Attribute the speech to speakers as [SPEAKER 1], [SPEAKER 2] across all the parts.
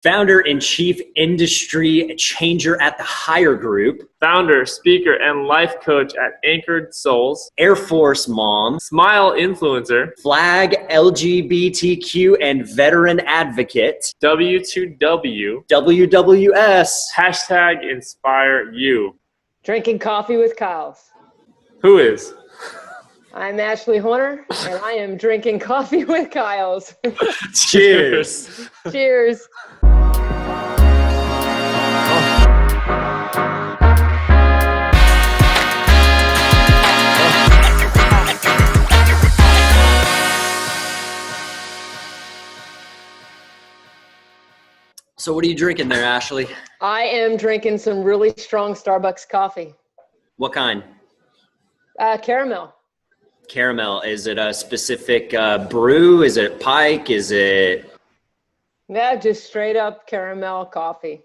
[SPEAKER 1] Founder and chief industry changer at the Hire Group.
[SPEAKER 2] Founder, speaker, and life coach at Anchored Souls.
[SPEAKER 1] Air Force mom.
[SPEAKER 2] Smile influencer.
[SPEAKER 1] Flag LGBTQ and veteran advocate.
[SPEAKER 2] W2W.
[SPEAKER 1] WWS.
[SPEAKER 2] Hashtag inspire you.
[SPEAKER 3] Drinking coffee with Kyles.
[SPEAKER 2] Who is?
[SPEAKER 3] I'm Ashley Horner, and I am drinking coffee with Kyles.
[SPEAKER 1] Cheers.
[SPEAKER 3] Cheers.
[SPEAKER 1] So what are you drinking there, Ashley?
[SPEAKER 3] I am drinking some really strong Starbucks coffee.
[SPEAKER 1] What kind?
[SPEAKER 3] Caramel.
[SPEAKER 1] Caramel. Is it a specific brew? Is it Pike? Is it?
[SPEAKER 3] Yeah, just straight up caramel coffee.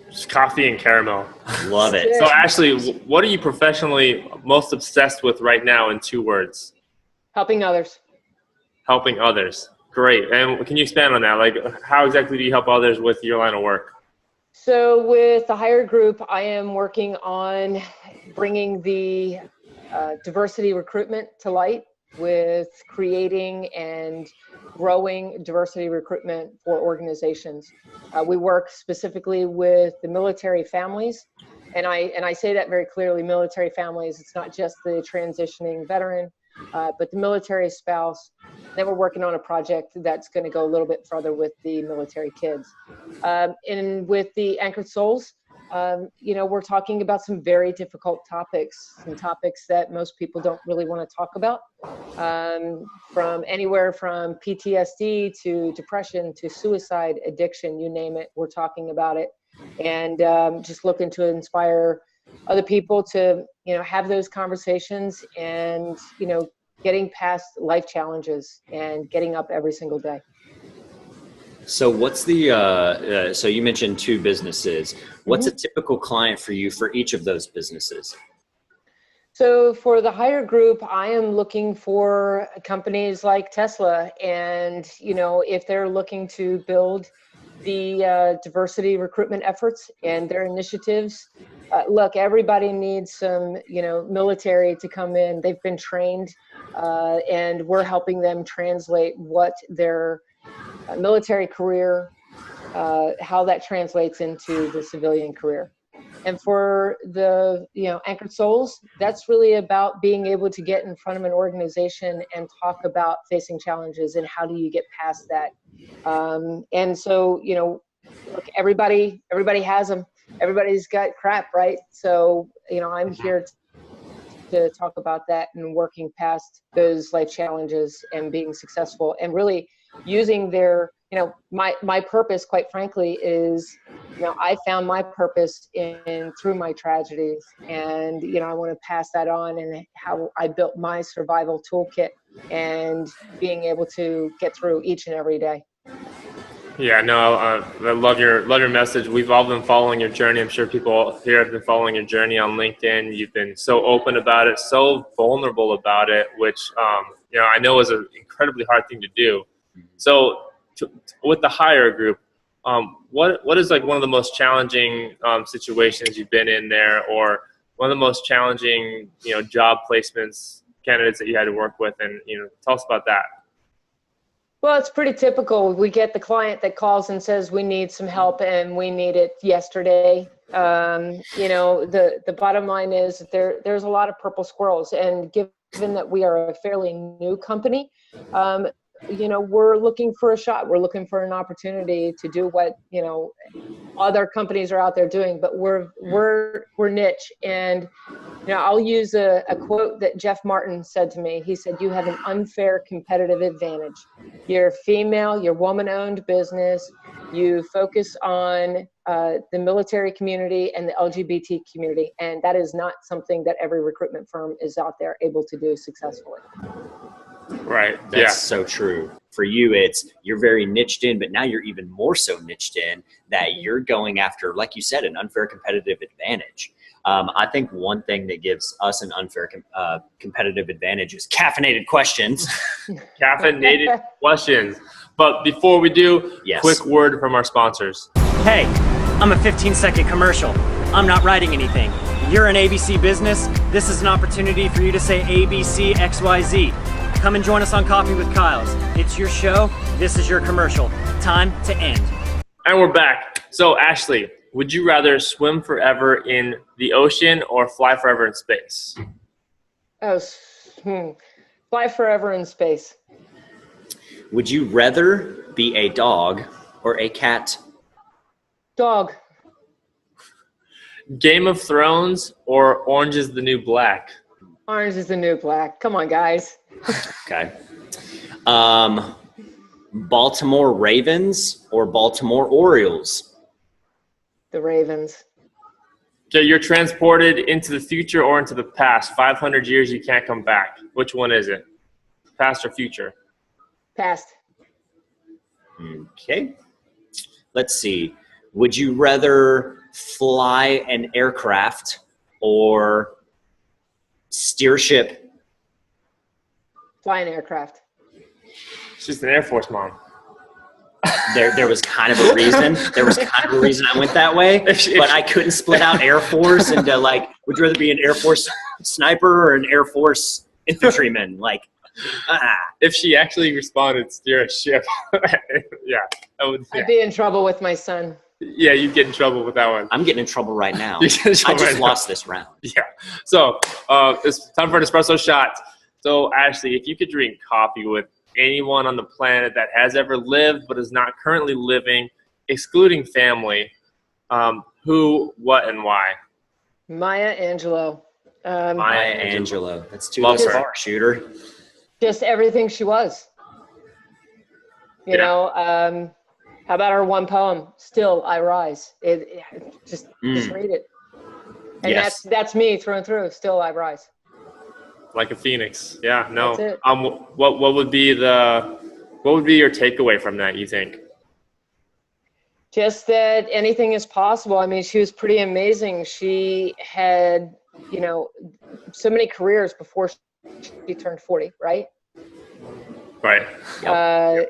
[SPEAKER 2] Just coffee and caramel.
[SPEAKER 1] Love it.
[SPEAKER 2] So Ashley, what are you professionally most obsessed with right now in 2 words?
[SPEAKER 3] Helping others.
[SPEAKER 2] Helping others. Great. And can you expand on that? Like, how exactly do you help others with your line of work?
[SPEAKER 3] So with the Hire Group, I am working on bringing the diversity recruitment to light with creating and growing diversity recruitment for organizations. We work specifically with the military families, and I say that very clearly, military families. It's not just the transitioning veteran, but the military spouse. Then we're working on a project that's going to go a little bit further with the military kids. And with the Anchored Souls, we're talking about some very difficult topics, some topics that most people don't really want to talk about, from anywhere from PTSD to depression to suicide, addiction, you name it, we're talking about it. And just looking to inspire other people to, have those conversations and, getting past life challenges and getting up every single day.
[SPEAKER 1] So what's the, so you mentioned 2 businesses. What's a typical client for you for each of those businesses?
[SPEAKER 3] So for the Hire Group, I am looking for companies like Tesla. And, if they're looking to build the diversity recruitment efforts and their initiatives, look, everybody needs some, military to come in. They've been trained, and we're helping them translate what their military career, how that translates into the civilian career. And for the, Anchored Souls, that's really about being able to get in front of an organization and talk about facing challenges and how do you get past that. And so, look, everybody has them. Everybody's got crap, right? So, I'm here to talk about that and working past those life challenges and being successful and really using their, my purpose, quite frankly, is, I found my purpose through my tragedies, and, I want to pass that on and how I built my survival toolkit and being able to get through each and every day.
[SPEAKER 2] Yeah, no, I love your message. We've all been following your journey. I'm sure people here have been following your journey on LinkedIn. You've been so open about it, so vulnerable about it, which, I know is an incredibly hard thing to do. So with the Hire Group, what is like one of the most challenging situations you've been in there, or one of the most challenging, job placements, candidates that you had to work with? And, tell us about that.
[SPEAKER 3] Well, it's pretty typical. We get the client that calls and says, we need some help and we need it yesterday. The bottom line is that there's a lot of purple squirrels, and given that we are a fairly new company, we're looking for a shot. We're looking for an opportunity to do what, other companies are out there doing, but we're niche. And, I'll use a quote that Jeff Martin said to me. He said, you have an unfair competitive advantage. You're female, you're woman-owned business. You focus on the military community and the LGBT community. And that is not something that every recruitment firm is out there able to do successfully.
[SPEAKER 2] Right.
[SPEAKER 1] That's so true. For you, you're very niched in, but now you're even more so niched in that you're going after, like you said, an unfair competitive advantage. I think one thing that gives us an unfair competitive advantage is caffeinated questions.
[SPEAKER 2] Caffeinated questions. But before we do,
[SPEAKER 1] Yes.
[SPEAKER 2] quick word from our sponsors.
[SPEAKER 4] Hey, I'm a 15-second commercial. I'm not writing anything. You're an ABC business. This is an opportunity for you to say ABC XYZ. Come and join us on Coffee with Kyles. It's your show. This is your commercial. Time to end.
[SPEAKER 2] And we're back. So, Ashley, would you rather swim forever in the ocean or fly forever in space?
[SPEAKER 3] Fly forever in space.
[SPEAKER 1] Would you rather be a dog or a cat?
[SPEAKER 3] Dog.
[SPEAKER 2] Game of Thrones or Orange is the New Black?
[SPEAKER 3] Orange is the new black. Come on, guys.
[SPEAKER 1] Okay. Baltimore Ravens or Baltimore Orioles?
[SPEAKER 3] The Ravens.
[SPEAKER 2] So you're transported into the future or into the past. 500 years, you can't come back. Which one is it? Past or future?
[SPEAKER 3] Past.
[SPEAKER 1] Okay. Let's see. Would you rather fly an aircraft or steer ship?
[SPEAKER 3] Fly an aircraft.
[SPEAKER 2] She's an Air Force mom.
[SPEAKER 1] There was kind of a reason. There was kind of a reason I went that way, but I couldn't split out Air Force into like, would you rather be an Air Force sniper or an Air Force infantryman? Like,
[SPEAKER 2] If she actually responded, steer a ship. Yeah,
[SPEAKER 3] I'd be in trouble with my son.
[SPEAKER 2] Yeah, you'd get in trouble with that one.
[SPEAKER 1] I'm getting in trouble right now.
[SPEAKER 2] You're getting in
[SPEAKER 1] I
[SPEAKER 2] trouble
[SPEAKER 1] just
[SPEAKER 2] right
[SPEAKER 1] lost this round.
[SPEAKER 2] Yeah. So it's time for an espresso shot. So Ashley, if you could drink coffee with anyone on the planet that has ever lived but is not currently living, excluding family, who, what, and why?
[SPEAKER 3] Maya Angelou.
[SPEAKER 1] Maya Angelou. That's too
[SPEAKER 2] Love her.
[SPEAKER 1] far, shooter.
[SPEAKER 3] Just everything she was. You know, how about her one poem, Still I Rise? Just read it. And
[SPEAKER 1] Yes.
[SPEAKER 3] that's me through and through. Still I rise.
[SPEAKER 2] Like a phoenix. Yeah. No.
[SPEAKER 3] That's it.
[SPEAKER 2] What would be your takeaway from that, you think?
[SPEAKER 3] Just that anything is possible. I mean, she was pretty amazing. She had, so many careers before she turned 40, right?
[SPEAKER 2] Right.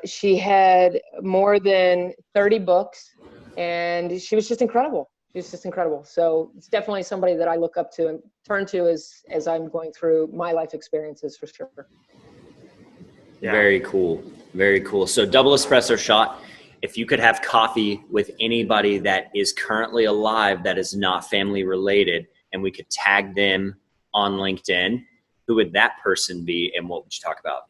[SPEAKER 3] She had more than 30 books, and she was just incredible. She was just incredible. So it's definitely somebody that I look up to and turn to as I'm going through my life experiences, for sure.
[SPEAKER 2] Yeah.
[SPEAKER 1] Very cool. Very cool. So double espresso shot. If you could have coffee with anybody that is currently alive that is not family related, and we could tag them on LinkedIn, who would that person be, and what would you talk about?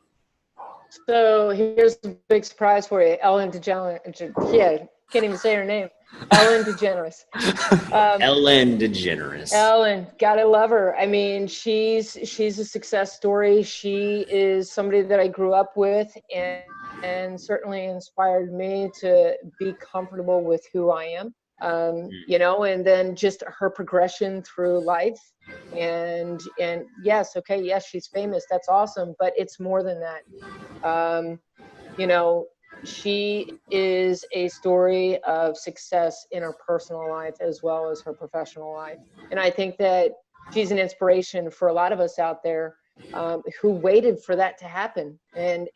[SPEAKER 3] So here's the big surprise for you. Ellen DeGeneres. Yeah, can't even say her name. Ellen DeGeneres.
[SPEAKER 1] Ellen DeGeneres.
[SPEAKER 3] Ellen, gotta love her. I mean, she's a success story. She is somebody that I grew up with, and certainly inspired me to be comfortable with who I am. And then just her progression through life, and yes, she's famous. That's awesome, but it's more than that. She is a story of success in her personal life as well as her professional life. And I think that she's an inspiration for a lot of us out there who waited for that to happen. And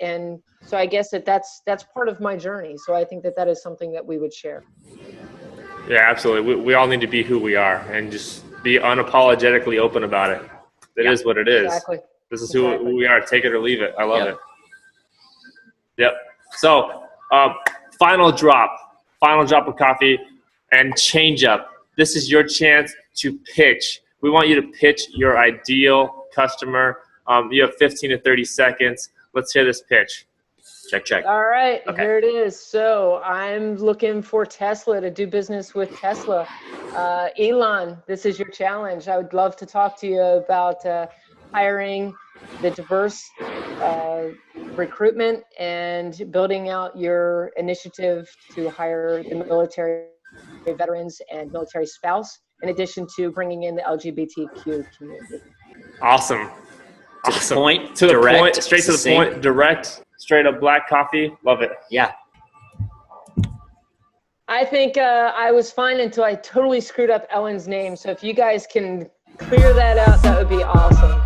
[SPEAKER 3] so I guess that's part of my journey. So I think that is something that we would share.
[SPEAKER 2] Yeah, absolutely. We all need to be who we are and just be unapologetically open about it. It is what it is.
[SPEAKER 3] Exactly.
[SPEAKER 2] This is who we are. Take it or leave it. I love it. Yep. So, final drop of coffee and change up. This is your chance to pitch. We want you to pitch your ideal customer. You have 15 to 30 seconds. Let's hear this pitch. Check.
[SPEAKER 3] All right,
[SPEAKER 1] Okay.
[SPEAKER 3] Here it is. So I'm looking for Tesla to do business with Tesla. Elon, this is your challenge. I would love to talk to you about hiring the diverse recruitment and building out your initiative to hire the military veterans and military spouse, in addition to bringing in the LGBTQ community.
[SPEAKER 2] Awesome.
[SPEAKER 1] To the point,
[SPEAKER 2] To the
[SPEAKER 1] direct,
[SPEAKER 2] point, straight to the
[SPEAKER 1] succinct.
[SPEAKER 2] point, direct, straight up black coffee. Love it.
[SPEAKER 1] Yeah.
[SPEAKER 3] I think I was fine until I totally screwed up Ellen's name. So if you guys can clear that out, that would be awesome.